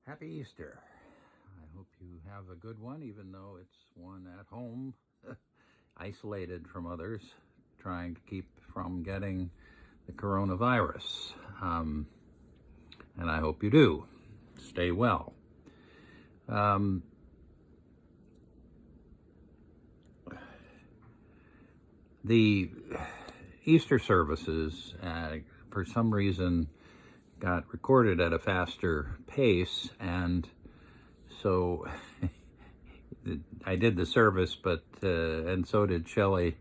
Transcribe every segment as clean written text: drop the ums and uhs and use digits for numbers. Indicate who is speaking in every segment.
Speaker 1: Happy Easter. I hope you have a good one, even though it's one at home, isolated from others, trying to keep from getting the coronavirus. And I hope you do. Stay well. The Easter services, for some reason, got recorded at a faster pace, and so I did the service, but and so did Shelley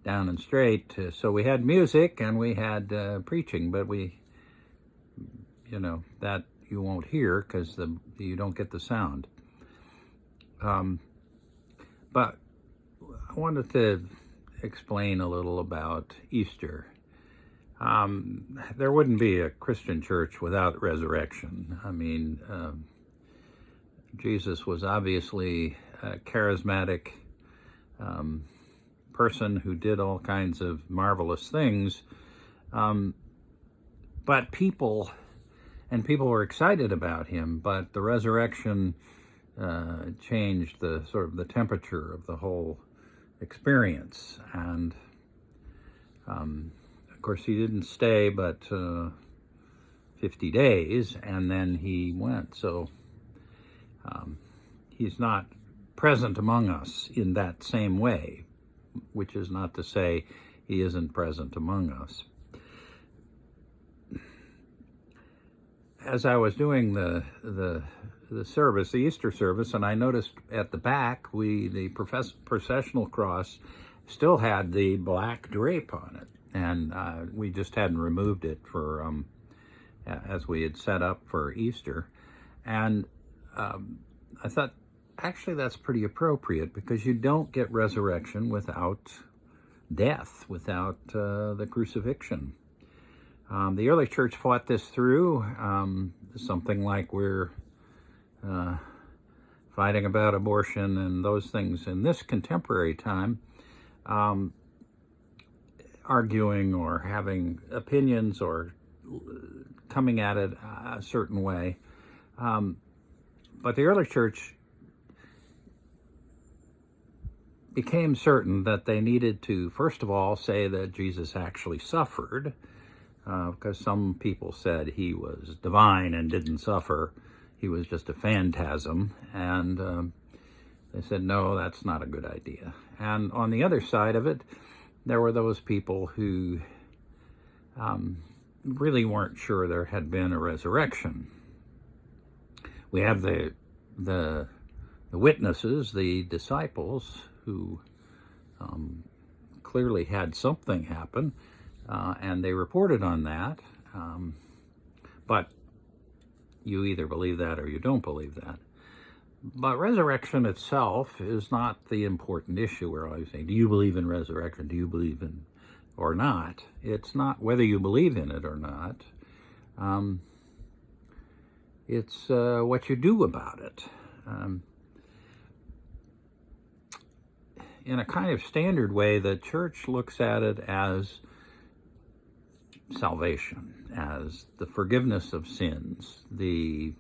Speaker 1: Down and Straight. So we had music and we had preaching, but that you won't hear because you don't get the sound. But I wanted to explain a little about Easter. There wouldn't be a Christian church without resurrection. I mean, Jesus was obviously a charismatic person who did all kinds of marvelous things, but people were excited about him, but the resurrection changed the temperature of the whole experience. And of course, he didn't stay but 50 days, and then he went. So he's not present among us in that same way, which is not to say he isn't present among us. As I was doing the service, the Easter service, and I noticed at the back, the processional cross still had the black drape on it, and we just hadn't removed it for as we had set up for Easter. And I thought, actually, that's pretty appropriate, because you don't get resurrection without death, without the crucifixion. The early church fought this through, something like we're fighting about abortion and those things in this contemporary time, arguing or having opinions or coming at it a certain way. But the early church became certain that they needed to, first of all, say that Jesus actually suffered, because some people said he was divine and didn't suffer. He was just a phantasm. And they said, no, that's not a good idea. And on the other side of it, there were those people who really weren't sure there had been a resurrection. We have the witnesses, the disciples, who clearly had something happen, and they reported on that. But you either believe that or you don't believe that. But resurrection itself is not the important issue. We're always saying, do you believe in resurrection? Do you believe in or not? It's not whether you believe in it or not. It's what you do about it. In a kind of standard way, the church looks at it as salvation, as the forgiveness of sins, the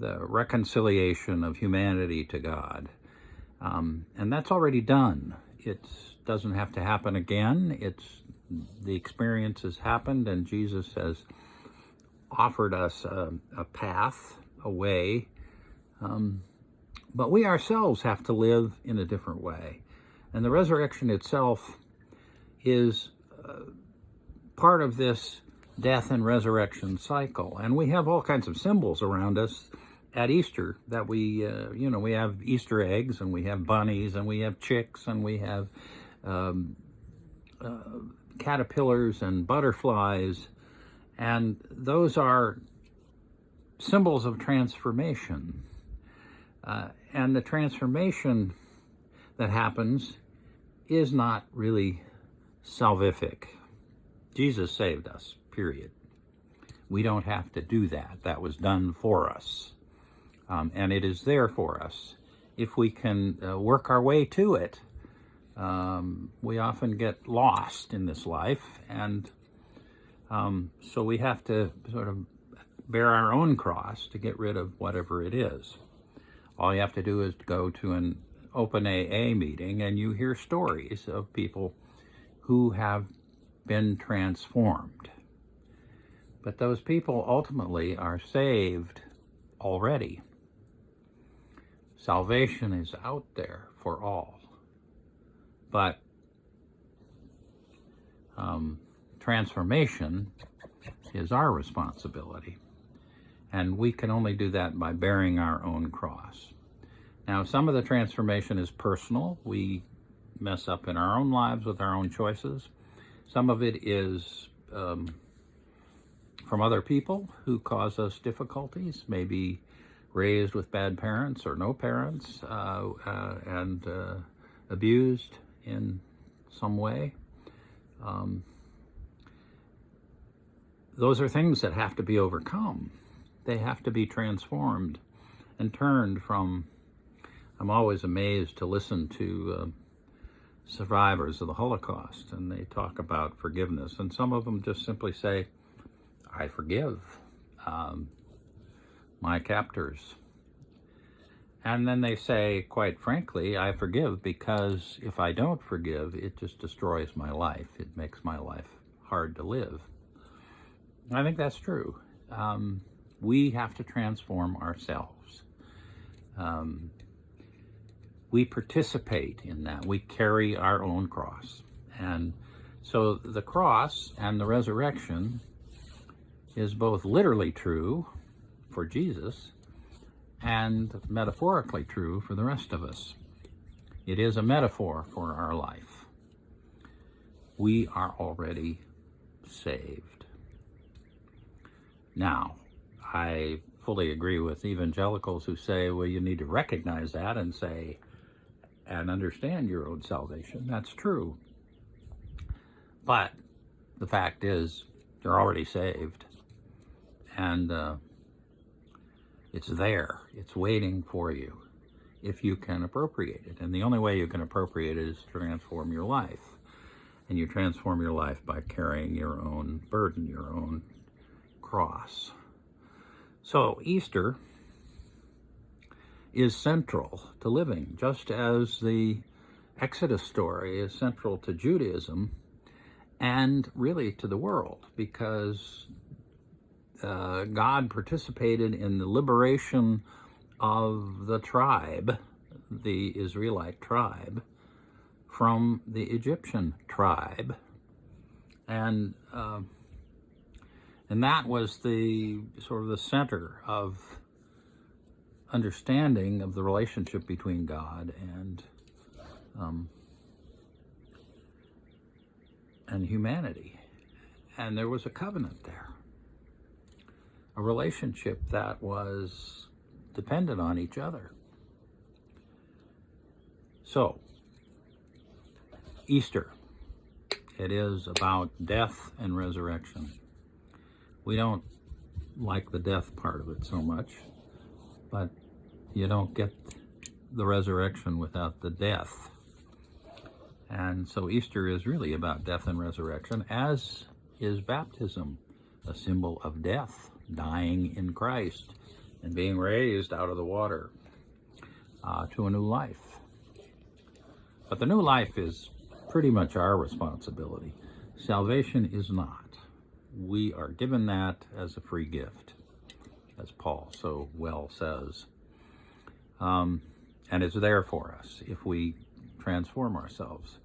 Speaker 1: reconciliation of humanity to God. And that's already done. It doesn't have to happen again. The experience has happened, and Jesus has offered us a path, a way. But we ourselves have to live in a different way. And the resurrection itself is part of this death and resurrection cycle. And we have all kinds of symbols around us at Easter that we have Easter eggs, and we have bunnies, and we have chicks, and we have caterpillars and butterflies. And those are symbols of transformation. And the transformation that happens is not really salvific. Jesus saved us, period. We don't have to do that. That was done for us. And it is there for us. If we can work our way to it, we often get lost in this life. And so we have to sort of bear our own cross to get rid of whatever it is. All you have to do is go to an open AA meeting and you hear stories of people who have been transformed. But those people ultimately are saved already. Salvation is out there for all. But transformation is our responsibility. And we can only do that by bearing our own cross. Now, some of the transformation is personal. We mess up in our own lives with our own choices. Some of it is from other people who cause us difficulties, maybe raised with bad parents or no parents, and abused in some way. Those are things that have to be overcome. They have to be transformed and turned from. I'm always amazed to listen to survivors of the Holocaust, and they talk about forgiveness, and some of them just simply say, I forgive my captors. And then they say, quite frankly, I forgive because if I don't forgive, it just destroys my life. It makes my life hard to live. I think that's true. We have to transform ourselves. We participate in that. We carry our own cross. And so the cross and the resurrection is both literally true for Jesus and metaphorically true for the rest of us. It is a metaphor for our life. We are already saved. Now, I fully agree with evangelicals who say, well, you need to recognize that and say, and understand your own salvation. That's true. But the fact is, you're already saved. And it's there. It's waiting for you if you can appropriate it. And the only way you can appropriate it is to transform your life. And you transform your life by carrying your own burden, your own cross. So Easter is central to living, just as the Exodus story is central to Judaism and really to the world, because God participated in the liberation of the tribe, the Israelite tribe, from the Egyptian tribe. And that was the sort of the center of understanding of the relationship between God and humanity. And there was a covenant there, a relationship that was dependent on each other. So, Easter, it is about death and resurrection. We don't like the death part of it so much, but you don't get the resurrection without the death. And so Easter is really about death and resurrection, as is baptism, a symbol of death, dying in Christ and being raised out of the water to a new life. But the new life is pretty much our responsibility. Salvation is not. We are given that as a free gift, as Paul so well says. And it's there for us if we transform ourselves.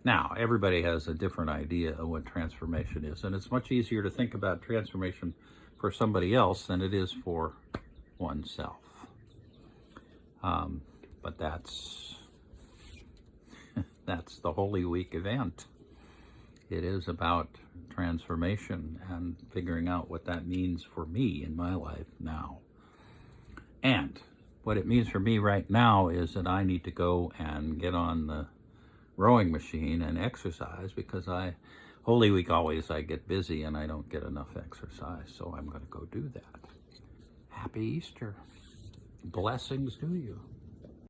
Speaker 1: Now, everybody has a different idea of what transformation is, and it's much easier to think about transformation for somebody else than it is for oneself. But that's the Holy Week event. It is about transformation and figuring out what that means for me in my life now. And what it means for me right now is that I need to go and get on the rowing machine and exercise, because Holy Week always I get busy and I don't get enough exercise, so I'm going to go do that. Happy Easter. Blessings to you.